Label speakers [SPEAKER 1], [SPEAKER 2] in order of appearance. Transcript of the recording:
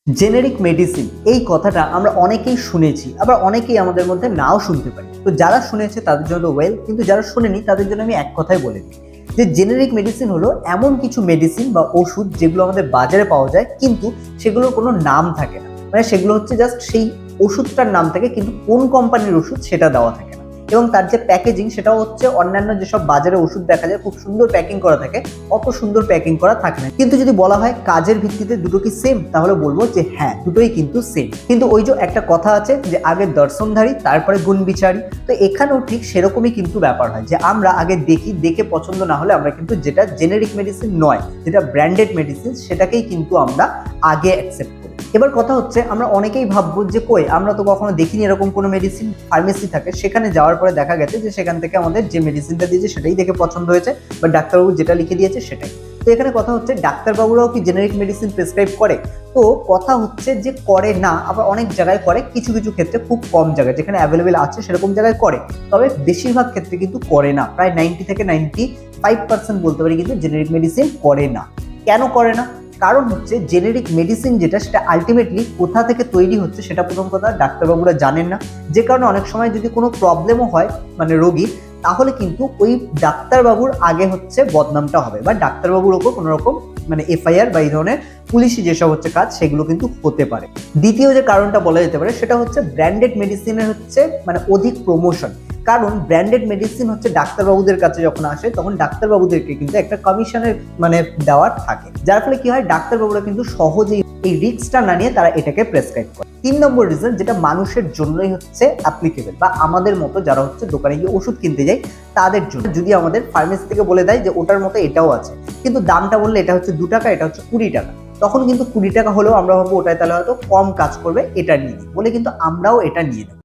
[SPEAKER 1] Generic medicine এই কথাটা আমরা অনেকেই শুনেছি, আবার অনেকেই আমাদের মধ্যে নাও শুনতে পারি। তো যারা শুনেছে তাদের জন্য ওয়েল, কিন্তু যারা শুনেনি তাদের জন্য আমি এক কথাই বলে দিই যে জেনেরিক মেডিসিন হলো এমন কিছু মেডিসিন বা ওষুধ যেগুলো আমাদের বাজারে পাওয়া যায়, কিন্তু সেগুলোর কোনো নাম থাকে না। মানে সেগুলো হচ্ছে জাস্ট সেই ওষুধটার নাম থাকে, কিন্তু কোন কোম্পানির ওষুধ সেটা দেওয়া থাকে না। এবং তার যে প্যাকেজিং সেটাও হচ্ছে অন্যান্য যেসব বাজারে ওষুধ দেখা যায় খুব সুন্দর প্যাকিং করা থাকে, অত সুন্দর প্যাকিং করা থাকে না। কিন্তু যদি বলা হয় কাজের ভিত্তিতে দুটো কি সেম, তাহলে বলবো যে হ্যাঁ, দুটোই কিন্তু সেম। কিন্তু ওই যে একটা কথা আছে যে আগে দর্শনধারী তারপরে গুণ বিচারী, তো এখানেও ঠিক সেরকমই কিন্তু ব্যাপার হয় যে আমরা আগে দেখি, দেখে পছন্দ না হলে আমরা কিন্তু যেটা জেনেরিক মেডিসিন নয়, যেটা ব্র্যান্ডেড মেডিসিন, সেটাকেই কিন্তু আমরা আগে অ্যাকসেপ্ট করি। এবার কথা হচ্ছে আমরা অনেকেই ভাববো যে কই, আমরা তো কখনো দেখিনি এরকম কোনো মেডিসিন। ফার্মেসি থাকে, সেখানে যাওয়ার পরে দেখা গেছে যে সেখান থেকে আমাদের যে মেডিসিনটা দিয়েছে সেটাই দেখে পছন্দ হয়েছে, বা ডাক্তারবাবু যেটা লিখে দিয়েছে সেটাই। তো এখানে কথা হচ্ছে ডাক্তারবাবুরাও কি জেনারিক মেডিসিন প্রেসক্রাইব করে? তো কথা হচ্ছে যে করে না, আবার অনেক জায়গায় করে, কিছু কিছু ক্ষেত্রে খুব কম জায়গায় যেখানে অ্যাভেলেবেল আছে সেরকম জায়গায় করে। তবে বেশিরভাগ ক্ষেত্রে কিন্তু করে না, প্রায় 90 থেকে 95% বলতে পারি কিন্তু জেনারিক মেডিসিন করে না। কেন করে না? কারণ হচ্ছে জেনেরিক মেডিসিন যেটা, সেটা আলটিমেটলি কোথা থেকে তৈরি হচ্ছে সেটা প্রথম কথা ডাক্তারবাবুরা জানেন না। যে কারণে অনেক সময় যদি কোনো প্রবলেমও হয় মানে রোগীর, তাহলে কিন্তু ওই ডাক্তারবাবুর আগে হচ্ছে বদনামটা হবে, বা ডাক্তারবাবুর ওপর কোনো রকম মানে এফআইআর বা এই ধরনের পুলিশি যেসব হচ্ছে কাজ সেগুলো কিন্তু হতে পারে। দ্বিতীয় যে কারণটা বলা যেতে পারে সেটা হচ্ছে ব্র্যান্ডেড মেডিসিনের হচ্ছে মানে অধিক প্রমোশন। কারণ ব্র্যান্ডেড মেডিসিন হচ্ছে ডাক্তারবাবুদের কাছে যখন আসে তখন ডাক্তারবাবুদেরকে কিন্তু একটা কমিশনের মানে দেওয়ার থাকে, যার ফলে কি হয় ডাক্তারবাবুরা কিন্তু সহজেই এই রিস্কটা না নিয়ে তারা এটাকে প্রেসক্রাইব করে। 3 নম্বর রিজন, যেটা মানুষের জন্যই হচ্ছে অ্যাপ্লিকেবল, বা আমাদের মতো যারা হচ্ছে দোকানে গিয়ে ওষুধ কিনতে যাই তাদের জন্য। যদি আমাদের ফার্মেসি থেকে বলে দেয় যে ওটার মতো এটাও আছে, কিন্তু দামটা বললে এটা হচ্ছে 2 টাকা, এটা হচ্ছে 20 টাকা, তখন কিন্তু 20 টাকা হলেও আমরা ভাববো ওটাই তাহলে হয়তো কম কাজ করবে, এটা নিয়ে নিই বলে কিন্তু আমরাও এটা নিয়ে নেব।